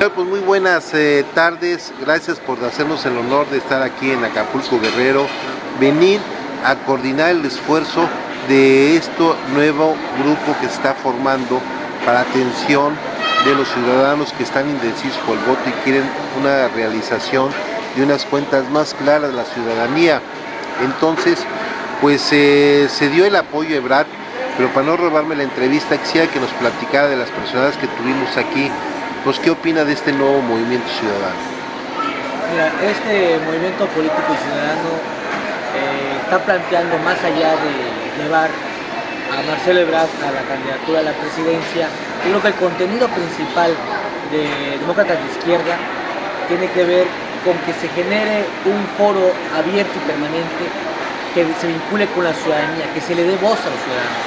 Pues muy buenas tardes, gracias por hacernos el honor de estar aquí en Acapulco, Guerrero, venir a coordinar el esfuerzo de este nuevo grupo que se está formando para atención de los ciudadanos que están indecisos por el voto y quieren una realización de unas cuentas más claras a la ciudadanía. Entonces, pues se dio el apoyo de Brad, pero para no robarme la entrevista, quisiera que nos platicara de las personas que tuvimos aquí. Pues, ¿qué opina de este nuevo movimiento ciudadano? Mira, este movimiento político y ciudadano está planteando, más allá de llevar a Marcelo Ebrard a la candidatura a la presidencia, yo creo que el contenido principal de Demócratas de Izquierda tiene que ver con que se genere un foro abierto y permanente que se vincule con la ciudadanía, que se le dé voz a los ciudadanos,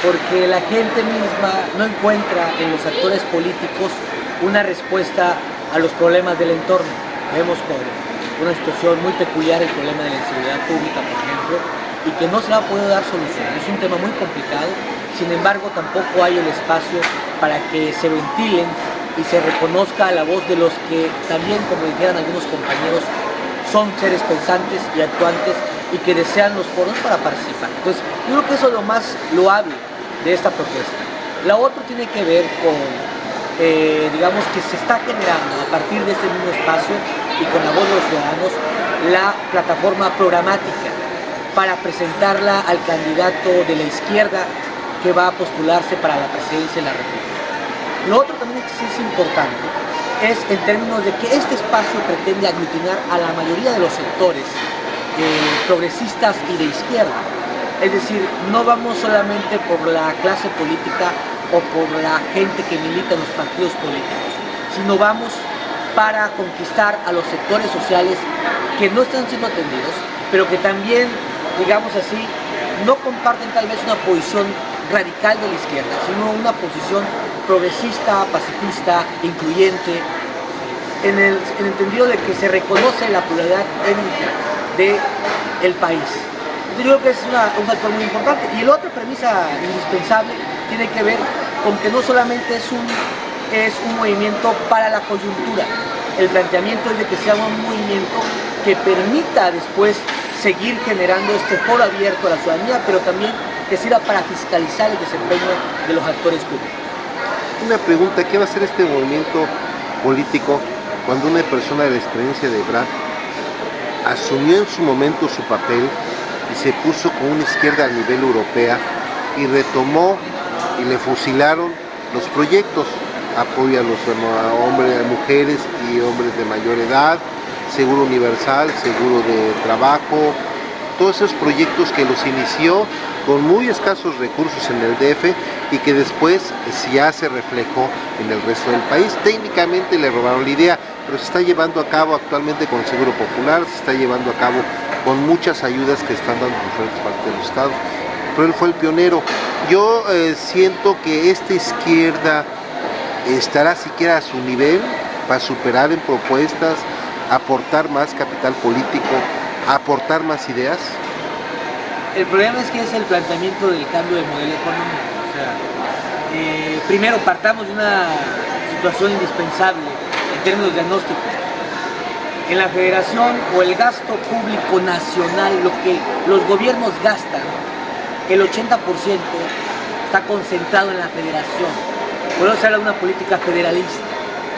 porque la gente misma no encuentra en los actores políticos una respuesta a los problemas del entorno. Vemos con una situación muy peculiar el problema de la inseguridad pública, por ejemplo, y que no se le ha podido dar solución. Es un tema muy complicado, sin embargo tampoco hay el espacio para que se ventilen y se reconozca la voz de los que también, como dijeran algunos compañeros, son seres pensantes y actuantes y que desean los foros para participar. Entonces, yo creo que eso es lo más loable de esta propuesta. La otra tiene que ver con, digamos, que se está generando a partir de este mismo espacio y con la voz de los ciudadanos la plataforma programática para presentarla al candidato de la izquierda que va a postularse para la presidencia de la República. Lo otro también que sí es importante es en términos de que este espacio pretende aglutinar a la mayoría de los sectores progresistas y de izquierda. Es decir, no vamos solamente por la clase política o por la gente que milita en los partidos políticos, sino vamos para conquistar a los sectores sociales que no están siendo atendidos, pero que también, digamos así, no comparten tal vez una posición radical de la izquierda, sino una posición progresista, pacifista, incluyente, en el entendido de que se reconoce la pluralidad étnica del país. Yo creo que es un factor muy importante. Y la otra premisa indispensable tiene que ver con que no solamente es un movimiento para la coyuntura. El planteamiento es de que sea un movimiento que permita después seguir generando este foro abierto a la ciudadanía, pero también que sirva para fiscalizar el desempeño de los actores públicos. Una pregunta, ¿qué va a hacer este movimiento político cuando una persona de la experiencia de Brad asumió en su momento su papel y se puso con una izquierda a nivel europea y retomó y le fusilaron los proyectos, apoyo a los hombres, mujeres y hombres de mayor edad, seguro universal, seguro de trabajo, todos esos proyectos que los inició con muy escasos recursos en el DF y que después ya se reflejó en el resto del país? Técnicamente le robaron la idea, pero se está llevando a cabo actualmente con el Seguro Popular, se está llevando a cabo con muchas ayudas que están dando diferentes partes del Estado, pero él fue el pionero. Yo siento que esta izquierda estará siquiera a su nivel para superar en propuestas, aportar más capital político, aportar más ideas. El problema es que es el planteamiento del cambio de modelo económico. O sea, primero partamos de una situación indispensable en términos diagnósticos. En la federación o el gasto público nacional, lo que los gobiernos gastan, el 80% está concentrado en la federación. Por eso se habla de una política federalista.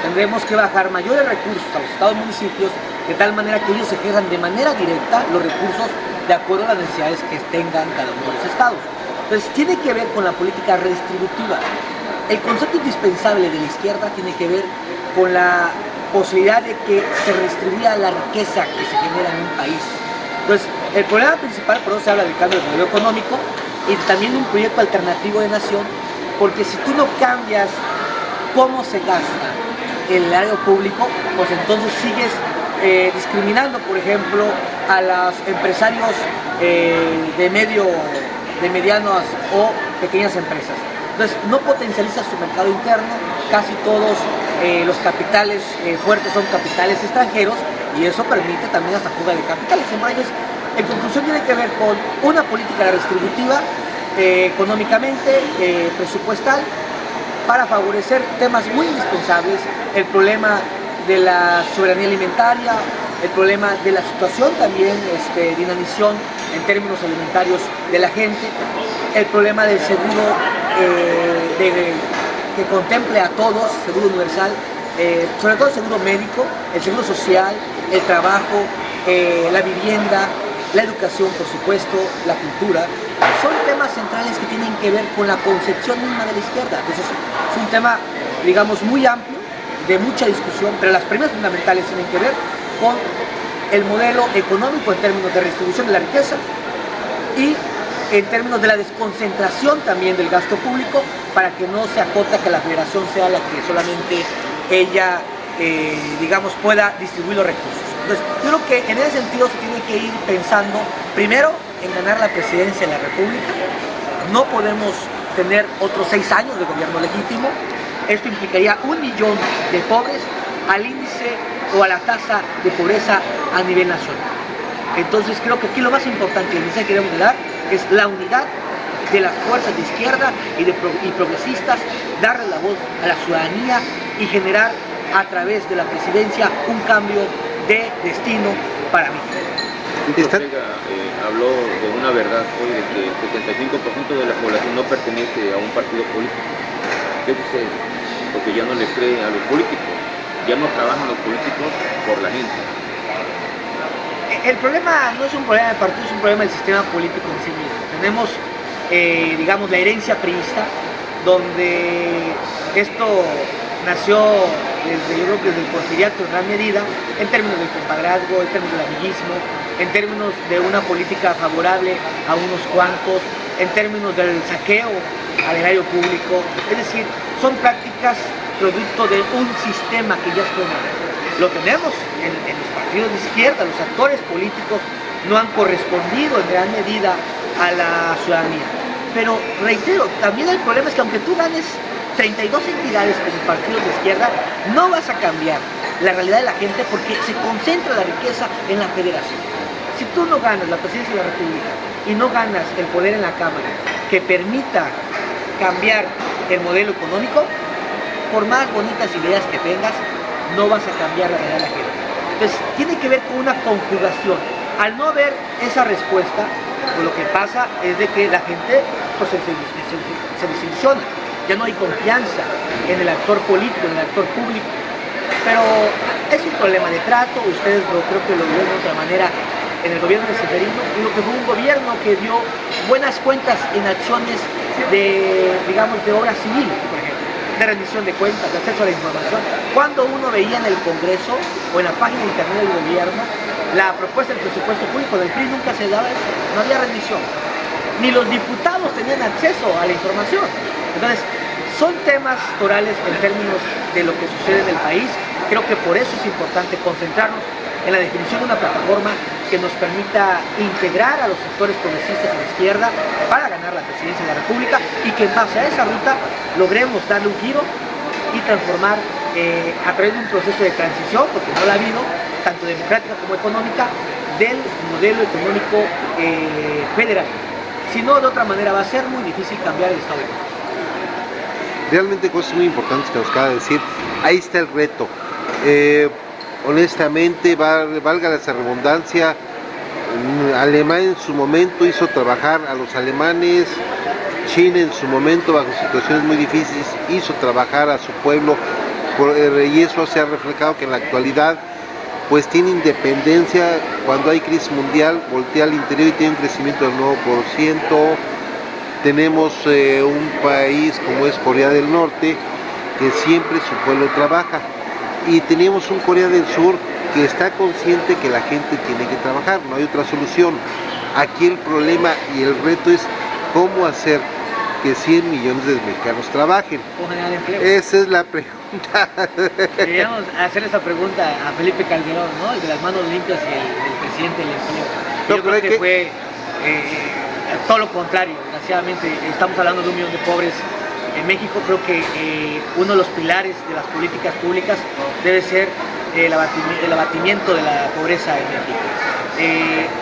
Tendremos que bajar mayores recursos a los estados y municipios de tal manera que ellos ejerzan de manera directa los recursos de acuerdo a las necesidades que tengan cada uno de los estados. Entonces tiene que ver con la política redistributiva. El concepto indispensable de la izquierda tiene que ver con la posibilidad de que se redistribuya la riqueza que se genera en un país. Entonces, el problema principal, por eso se habla del cambio de modelo económico y también de un proyecto alternativo de nación, porque si tú no cambias cómo se gasta el erario público, pues entonces sigues discriminando, por ejemplo, a los empresarios de medianas o pequeñas empresas. Entonces, no potencializa su mercado interno, casi todos los capitales fuertes son capitales extranjeros y eso permite también hasta fuga de capitales. Entonces, en conclusión, tiene que ver con una política redistributiva económicamente, presupuestal, para favorecer temas muy indispensables, el problema de la soberanía alimentaria, el problema de la situación también de inanición en términos alimentarios de la gente, el problema del seguro que contemple a todos, seguro universal, sobre todo el seguro médico, el seguro social, el trabajo, la vivienda, la educación, por supuesto, la cultura, son temas centrales que tienen que ver con la concepción misma de la izquierda. Entonces, es un tema, digamos, muy amplio, de mucha discusión, pero las premisas fundamentales tienen que ver con el modelo económico en términos de redistribución de la riqueza y en términos de la desconcentración también del gasto público, para que no se acote a que la federación sea la que solamente ella, digamos, pueda distribuir los recursos. Entonces, yo creo que en ese sentido se tiene que ir pensando primero en ganar la presidencia de la República. No podemos tener otros 6 años de gobierno legítimo. Esto implicaría 1 millón de pobres al índice o a la tasa de pobreza a nivel nacional. Entonces creo que aquí lo más importante y el mensaje que debemos dar es la unidad de las fuerzas de izquierda y progresistas, darle la voz a la ciudadanía y generar a través de la presidencia un cambio de destino para México. Ortega habló de una verdad hoy, de que el 75% de la población no pertenece a un partido político. ¿Qué dice? Porque ya no le cree a los políticos, ya no trabajan los políticos por la gente. El problema no es un problema del partido, es un problema del sistema político en sí mismo. Tenemos, digamos, la herencia priista, donde esto nació yo creo que desde el porfiriato en gran medida, en términos del compadrazgo, en términos del amiguismo, en términos de una política favorable a unos cuantos, en términos del saqueo al erario público. Es decir, son prácticas producto de un sistema que ya fue. Lo tenemos en los partidos de izquierda, los actores políticos no han correspondido en gran medida a la ciudadanía. Pero reitero, también el problema es que aunque tú ganes 32 entidades como partidos de izquierda, no vas a cambiar la realidad de la gente porque se concentra la riqueza en la federación. Si tú no ganas la presidencia de la República y no ganas el poder en la Cámara que permita cambiar el modelo económico, por más bonitas ideas que tengas, no vas a cambiar la realidad de la gente. Entonces, tiene que ver con una conjugación. Al no haber esa respuesta, pues lo que pasa es de que la gente pues, se desilusiona. Ya no hay confianza en el actor político, en el actor público. Pero es un problema de trato, ustedes creo que lo vieron de otra manera en el gobierno de Seferino, y lo que fue un gobierno que dio buenas cuentas en acciones de, digamos, de obra civil, por ejemplo, de rendición de cuentas, de acceso a la información. Cuando uno veía en el Congreso o en la página de internet del gobierno la propuesta del presupuesto público del PRI, nunca se daba eso, no había rendición. Ni los diputados tenían acceso a la información. Entonces, son temas torales en términos de lo que sucede en el país. Creo que por eso es importante concentrarnos en la definición de una plataforma que nos permita integrar a los sectores progresistas a la izquierda para ganar la presidencia de la República y que en base a esa ruta logremos darle un giro y transformar a través de un proceso de transición, porque no la ha habido, tanto democrática como económica, del modelo económico federal. Si no, de otra manera va a ser muy difícil cambiar el Estado económico. Realmente cosas muy importantes que nos acaba de decir. Ahí está el reto. Honestamente, valga la redundancia, Alemania en su momento hizo trabajar a los alemanes, China en su momento bajo situaciones muy difíciles hizo trabajar a su pueblo, y eso se ha reflejado que en la actualidad pues tiene independencia. Cuando hay crisis mundial voltea al interior y tiene un crecimiento del 9%. Tenemos un país como es Corea del Norte, que siempre su pueblo trabaja, y tenemos un Corea del Sur que está consciente que la gente tiene que trabajar, no hay otra solución. Aquí el problema y el reto es cómo hacer que 100 millones de mexicanos trabajen. ¿Cómo generar empleo? Esa es la pregunta. Deberíamos hacer esa pregunta a Felipe Calderón, ¿no? El de las manos limpias y el presidente del empleo. No, yo creo que fue todo lo contrario. Desgraciadamente estamos hablando de 1 millón de pobres en México. Creo que uno de los pilares de las políticas públicas debe ser el abatimiento de la pobreza en México.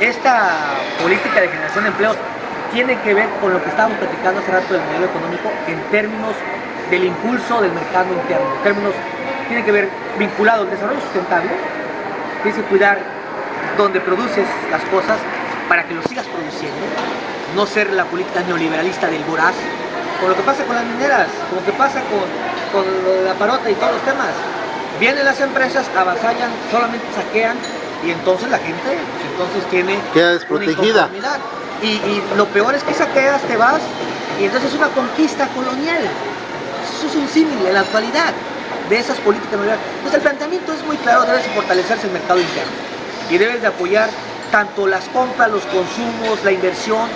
Esta política de generación de empleos tiene que ver con lo que estábamos platicando hace rato del modelo económico en términos del impulso del mercado interno. En términos, tiene que ver vinculado al desarrollo sustentable, tienes que cuidar donde produces las cosas para que lo sigas produciendo, no ser la política neoliberalista del voraz, como lo que pasa con las mineras, como lo que pasa con la parota y todos los temas. Vienen las empresas, avasallan, solamente saquean, y entonces la gente pues, entonces queda desprotegida. Y lo peor es que saqueas, te vas, y entonces es una conquista colonial. Eso es un símil en la actualidad de esas políticas neoliberales. Pues el planteamiento es muy claro, debe fortalecerse el mercado interno y debes de apoyar tanto las compras, los consumos, la inversión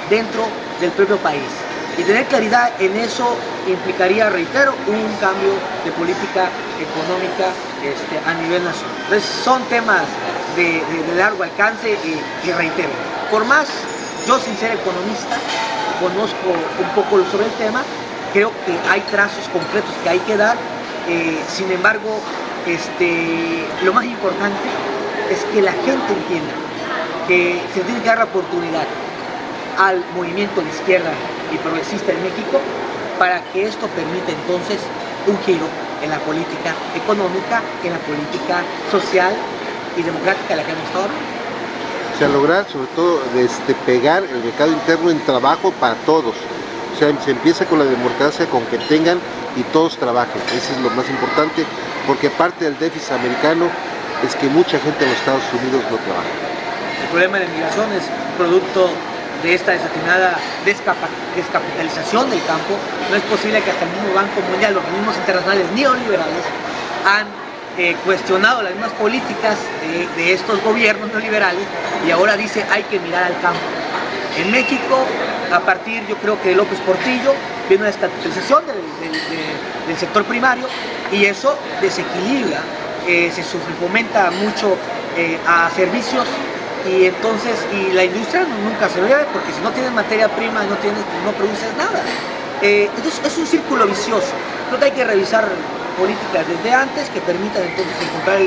dentro del propio país. Y tener claridad en eso implicaría, reitero, un cambio de política económica a nivel nacional. Entonces son temas de largo alcance y reitero, por más yo sin ser economista, conozco un poco sobre el tema, creo que hay trazos concretos que hay que dar, sin embargo, lo más importante es que la gente entienda que se tiene que dar la oportunidad al movimiento de izquierda y progresista en México para que esto permita entonces un giro en la política económica, en la política social y democrática de la que hemos estado hablando. O sea, lograr sobre todo pegar el mercado interno en trabajo para todos. O sea, se empieza con la democracia, con que tengan y todos trabajen. Eso es lo más importante, porque parte del déficit americano es que mucha gente en los Estados Unidos no trabaja. El problema de la inmigración es producto de esta desatinada descapitalización del campo. No es posible que hasta el mismo Banco Mundial, los organismos internacionales neoliberales han cuestionado las mismas políticas de estos gobiernos neoliberales y ahora dice hay que mirar al campo. En México, a partir yo creo que de López Portillo, viene una descapitalización del sector primario y eso desequilibra, se fomenta mucho a servicios y entonces la industria nunca se ve porque si no tienes materia prima no produces nada. Entonces es un círculo vicioso. Creo que hay que revisar políticas desde antes que permitan entonces encontrar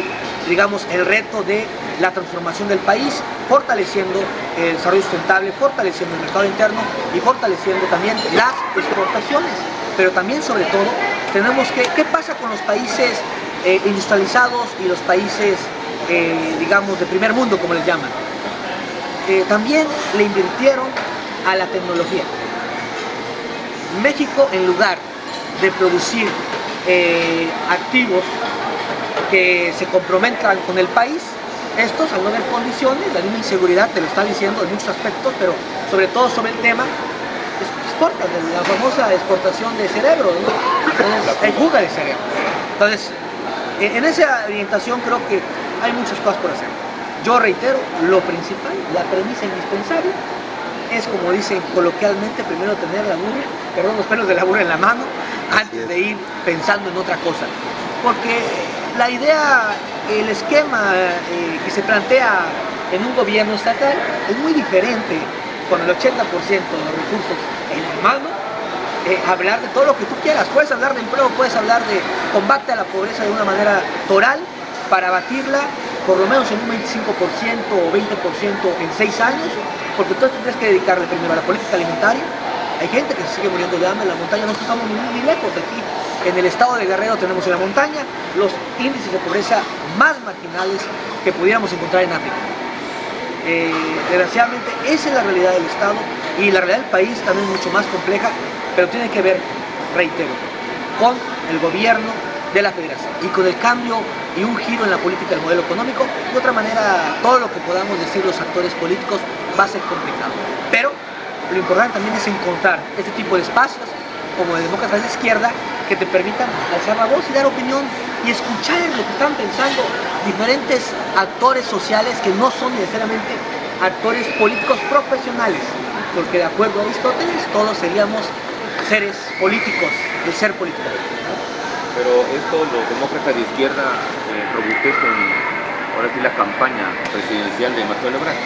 el reto de la transformación del país, fortaleciendo el desarrollo sustentable, fortaleciendo el mercado interno y fortaleciendo también las exportaciones. Pero también, sobre todo, tenemos que, ¿qué pasa con los países industrializados y los países, de primer mundo, como les llaman? También le invirtieron a la tecnología. México, en lugar de producir activos que se comprometan con el país, estos al no ver condiciones, la misma inseguridad te lo está diciendo en muchos aspectos, pero sobre todo sobre el tema, exportan, la famosa exportación de cerebro, ¿no? Entonces, hay fuga de cerebro. Entonces, en esa orientación creo que hay muchas cosas por hacer. Yo reitero, lo principal, la premisa indispensable, es como dicen coloquialmente, primero tener los pelos de la burra en la mano, antes de ir pensando en otra cosa. Porque la idea, el esquema que se plantea en un gobierno estatal es muy diferente con el 80% de los recursos en la mano, hablar de todo lo que tú quieras. Puedes hablar de empleo, puedes hablar de combate a la pobreza de una manera toral para abatirla por lo menos en un 25% o 20% en 6 años, porque tú tendrías que dedicarle primero a la política alimentaria. Hay gente que se sigue muriendo de hambre en la montaña, no estamos ni lejos de aquí. En el estado de Guerrero tenemos en la montaña los índices de pobreza más marginales que pudiéramos encontrar en África. Desgraciadamente esa es la realidad del estado y la realidad del país también es mucho más compleja, pero tiene que ver, reitero, con el gobierno de la federación y con el cambio y un giro en la política del modelo económico. De otra manera, todo lo que podamos decir los actores políticos va a ser complicado, pero lo importante también es encontrar este tipo de espacios como de demócratas de izquierda que te permitan alzar la voz y dar opinión y escuchar lo que están pensando diferentes actores sociales que no son necesariamente actores políticos profesionales, porque de acuerdo a Aristóteles todos seríamos seres políticos, el ser político. Pero esto los demócratas de izquierda robustecen ahora sí la campaña presidencial de Marcelo Ebrard.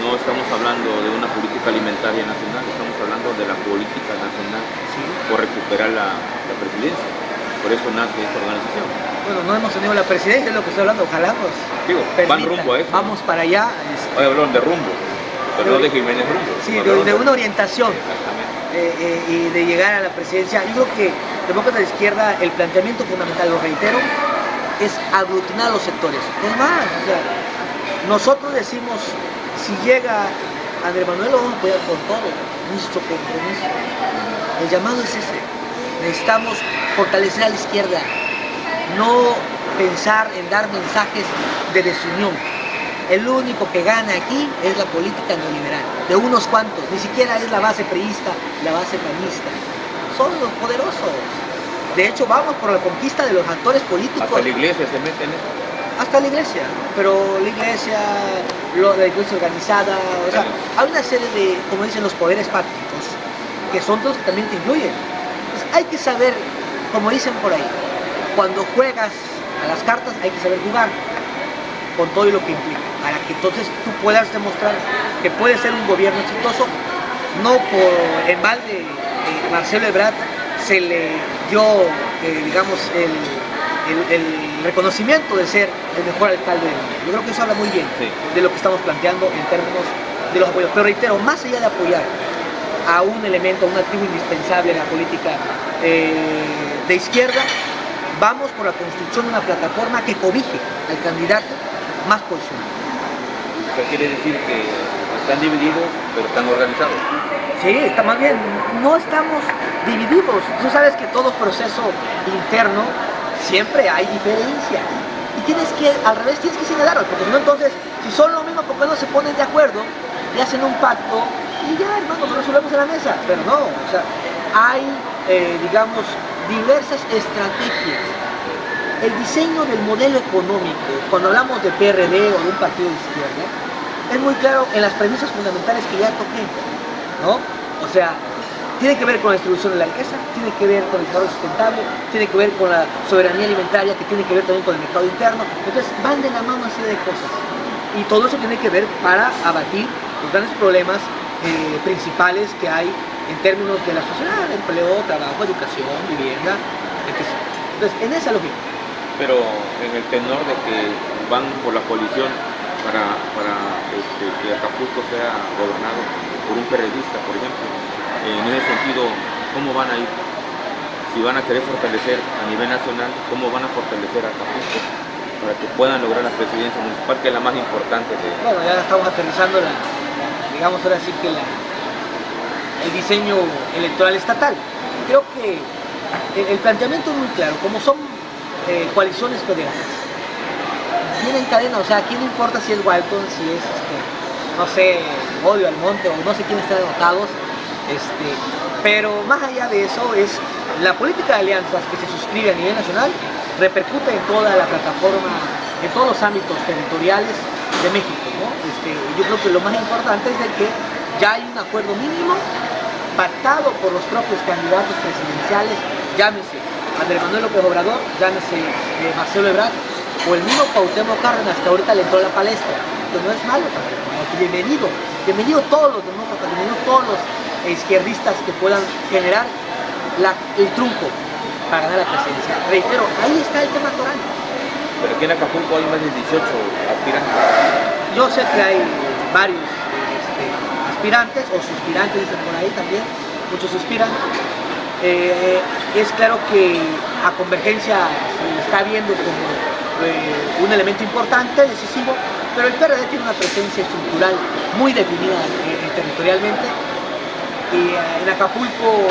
No estamos hablando de una política alimentaria nacional, estamos hablando de la política nacional, sí, por recuperar la presidencia. Por eso nace esta organización. Bueno, no hemos tenido la presidencia, es lo que estoy hablando, ojalá nos van rumbo a eso. Vamos para allá. Hoy hablaron de rumbo, pero no de Jiménez Rumbo. Sí, de una orientación. Exactamente. y de llegar a la presidencia. Yo creo que Demócratas de Izquierda, el planteamiento fundamental, lo reitero, es aglutinar los sectores. Es más, o sea, nosotros decimos, si llega Andrés Manuel, lo vamos a apoyar con todo, nuestro compromiso. El llamado es ese. Necesitamos fortalecer a la izquierda, no pensar en dar mensajes de desunión. El único que gana aquí es la política neoliberal, de unos cuantos, ni siquiera es la base priista, la base panista. Son los poderosos. De hecho, vamos por la conquista de los actores políticos. Hasta la iglesia se mete en eso. Hasta la iglesia, pero la iglesia organizada, o sea, hay una serie de, como dicen, los poderes fácticos, que son los que también te influyen. Pues hay que saber, como dicen por ahí, cuando juegas a las cartas hay que saber jugar, con todo y lo que implica, para que entonces tú puedas demostrar que puede ser un gobierno exitoso, no por el mal de Marcelo Ebrard se le dio, digamos, el reconocimiento de ser el mejor alcalde del mundo. Yo creo que eso habla muy bien de lo que estamos planteando en términos de los apoyos. Pero reitero, más allá de apoyar a un elemento, a un activo indispensable en la política de izquierda, vamos por la construcción de una plataforma que cobije al candidato más posicionado. O sea, quiere decir que están divididos, pero están organizados. Sí, está más bien, no estamos divididos. Tú sabes que todo proceso interno siempre hay diferencias. Y tienes que, al revés, tienes que señalarlo, porque si no, entonces, si son lo mismo, porque no se ponen de acuerdo y hacen un pacto, y ya, hermano, lo resolvemos en la mesa. Pero no, o sea, hay, digamos, diversas estrategias. El diseño del modelo económico, cuando hablamos de PRD o de un partido de izquierda, es muy claro en las premisas fundamentales que ya toqué, ¿no? O sea, tiene que ver con la distribución de la riqueza, tiene que ver con el desarrollo sustentable, tiene que ver con la soberanía alimentaria, que tiene que ver también con el mercado interno. Entonces van de la mano una serie de cosas. Y todo eso tiene que ver para abatir los grandes problemas principales que hay en términos de la sociedad: empleo, trabajo, educación, vivienda, etc. Entonces, en esa lógica. Pero en el tenor de que van por la coalición para que Acapulco sea gobernado por un periodista, por ejemplo, en ese sentido, ¿cómo van a ir? Si van a querer fortalecer a nivel nacional, ¿cómo van a fortalecer a Acapulco para que puedan lograr la presidencia municipal, que es la más importante de... Bueno, ya estamos aterrizando digamos ahora sí que el diseño electoral estatal. Creo que el planteamiento es muy claro. Como son coaliciones federales, viene en cadena, o sea, aquí no importa si es Walton, si es, no sé, Odio Almonte o no sé quién están anotados, pero más allá de eso es la política de alianzas que se suscribe a nivel nacional, repercute en toda la plataforma, en todos los ámbitos territoriales de México, ¿no? Yo creo que lo más importante es de que ya hay un acuerdo mínimo pactado por los propios candidatos presidenciales, llámese Andrés Manuel López Obrador, llámese Marcelo Ebrard, o el mismo Cuauhtémoc Cárdenas, que ahorita le entró a la palestra, que no es malo tampoco, bienvenido todos los demócratas, bienvenidos todos los izquierdistas que puedan generar el trunco para ganar la presidencia. Reitero, ahí está el tema electoral. Pero aquí en Acapulco hay más de 18 aspirantes. Yo sé que hay varios aspirantes, o suspirantes, dicen por ahí también, muchos suspiran. Es claro que a Convergencia se está viendo como un elemento importante, decisivo, pero el PRD tiene una presencia estructural muy definida territorialmente, y en Acapulco